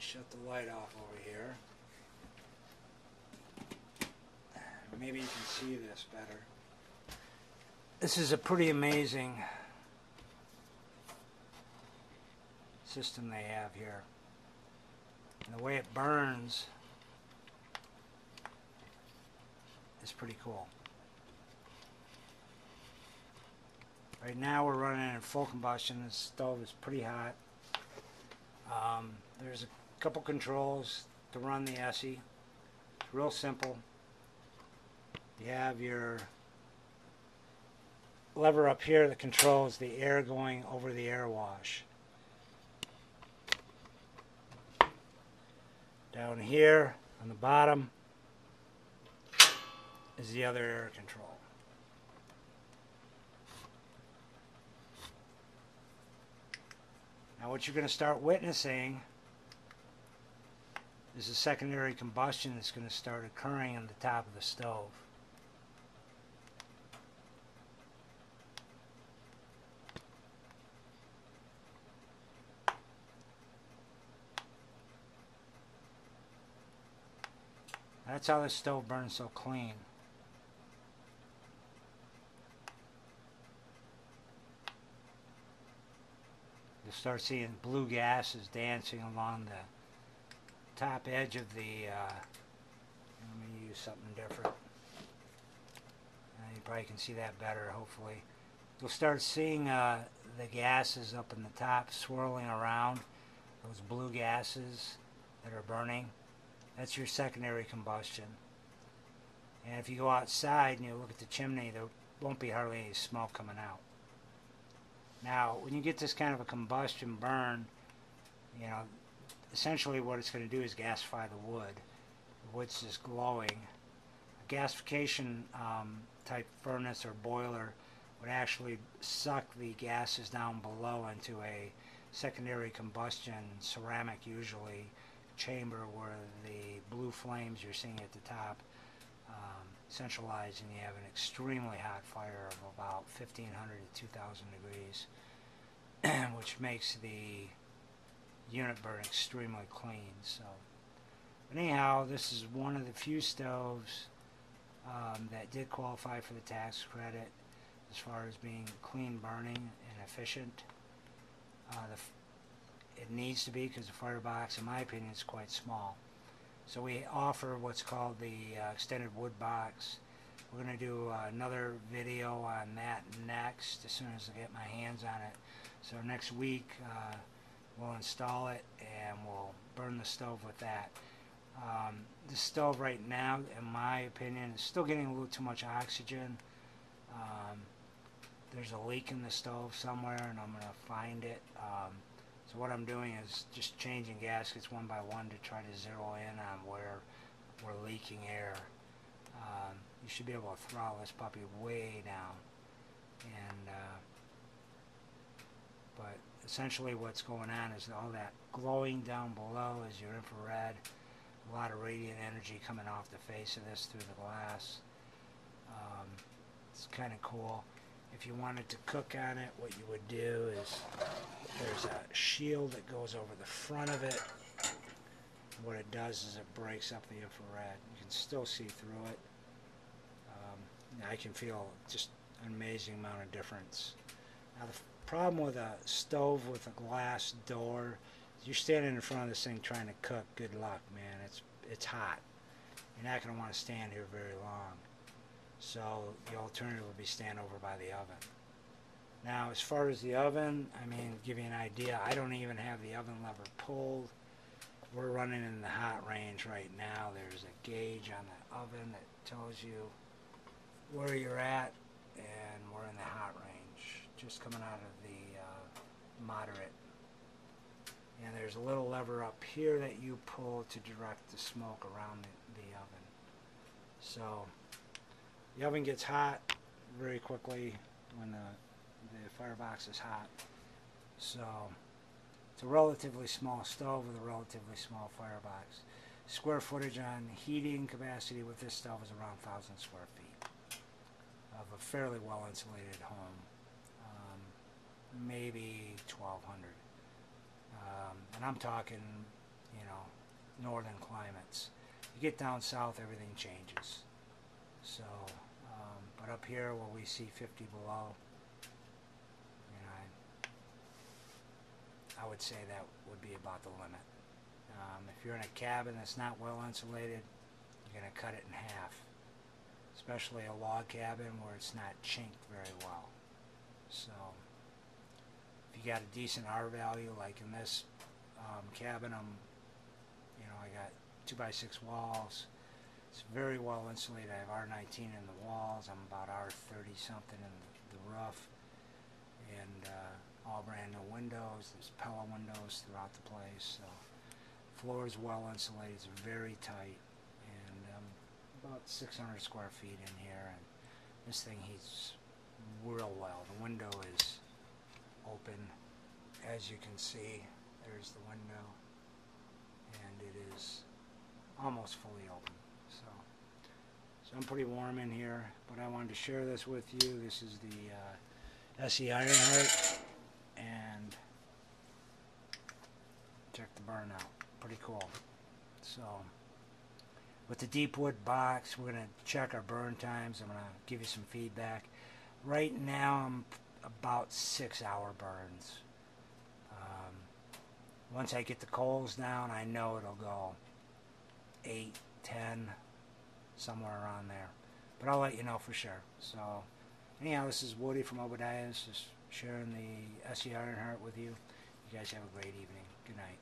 Shut the light off over here. Maybe you can see this better. This is a pretty amazing system they have here. And the way it burns is pretty cool. Right now we're running in full combustion. The stove is pretty hot. There's a couple controls to run the ESSE. It's real simple. You have your lever up here that controls the air going over the air wash. Down here on the bottom is the other air control. Now what you're going to start witnessing is a secondary combustion that's going to start occurring on the top of the stove. That's how this stove burns so clean. You'll start seeing blue gases dancing along the top edge of the, let me use something different. You probably can see that better, hopefully. You'll start seeing the gases up in the top swirling around, those blue gases that are burning. That's your secondary combustion. And if you go outside and you look at the chimney, there won't be hardly any smoke coming out. Now, when you get this kind of a combustion burn, you know, essentially what it's going to do is gasify the wood. The wood's just glowing. A gasification type furnace or boiler would actually suck the gases down below into a secondary combustion ceramic, usually, chamber where the blue flames you're seeing at the top centralize, and you have an extremely hot fire of about 1500 to 2000 degrees, which makes the unit burn extremely clean. So, but anyhow, this is one of the few stoves that did qualify for the tax credit as far as being clean burning and efficient. It needs to be, because the firebox, in my opinion, is quite small. So we offer what's called the extended wood box. We're going to do another video on that next, as soon as I get my hands on it. So next week we'll install it and we'll burn the stove with that. This stove right now, in my opinion, is still getting a little too much oxygen. There's a leak in the stove somewhere, and I'm going to find it. So what I'm doing is just changing gaskets one by one to try to zero in on where we're leaking air. You should be able to throttle this puppy way down. And but essentially what's going on is all that glowing down below is your infrared. A lot of radiant energy coming off the face of this through the glass. It's kind of cool. If you wanted to cook on it, what you would do is there's a shield that goes over the front of it. What it does is it breaks up the infrared. You can still see through it. I can feel just an amazing amount of difference. Now the problem with a stove with a glass door, you're standing in front of this thing trying to cook. Good luck, man. It's hot. You're not going to want to stand here very long. So the alternative would be stand over by the oven. Now as far as the oven, I mean, to give you an idea, I don't even have the oven lever pulled. We're running in the hot range right now. There's a gauge on the oven that tells you where you're at, and we're in the hot range, just coming out of the moderate. And there's a little lever up here that you pull to direct the smoke around the oven. So the oven gets hot very quickly when the firebox is hot. So it's a relatively small stove with a relatively small firebox. Square footage on heating capacity with this stove is around 1,000 square feet of a fairly well insulated home, maybe 1,200. And I'm talking you know, northern climates. You get down south, everything changes. So, but up here where we see 50 below, you know, I would say that would be about the limit. If you're in a cabin that's not well insulated, you're going to cut it in half. Especially a log cabin where it's not chinked very well. So, if you got a decent R value, like in this cabin, I got 2x6 walls. It's very well insulated. I have R19 in the walls. I'm about R30 something in the roof, and all brand new windows. There's Pella windows throughout the place. So, floor is well insulated. It's very tight, and about 600 square feet in here. And this thing heats real well. The window is open, as you can see. There's the window, and it is almost fully open. So I'm pretty warm in here, but I wanted to share this with you. This is the ESSE Ironheart, and check the burn out. Pretty cool. So with the deep wood box, we're going to check our burn times. I'm going to give you some feedback. Right now, I'm about 6-hour burns. Once I get the coals down, I know it'll go 8, 10, somewhere around there. But I'll let you know for sure. So, anyhow, this is Woody from Obadiah. Just sharing the ESSE Ironheart with you. You guys have a great evening. Good night.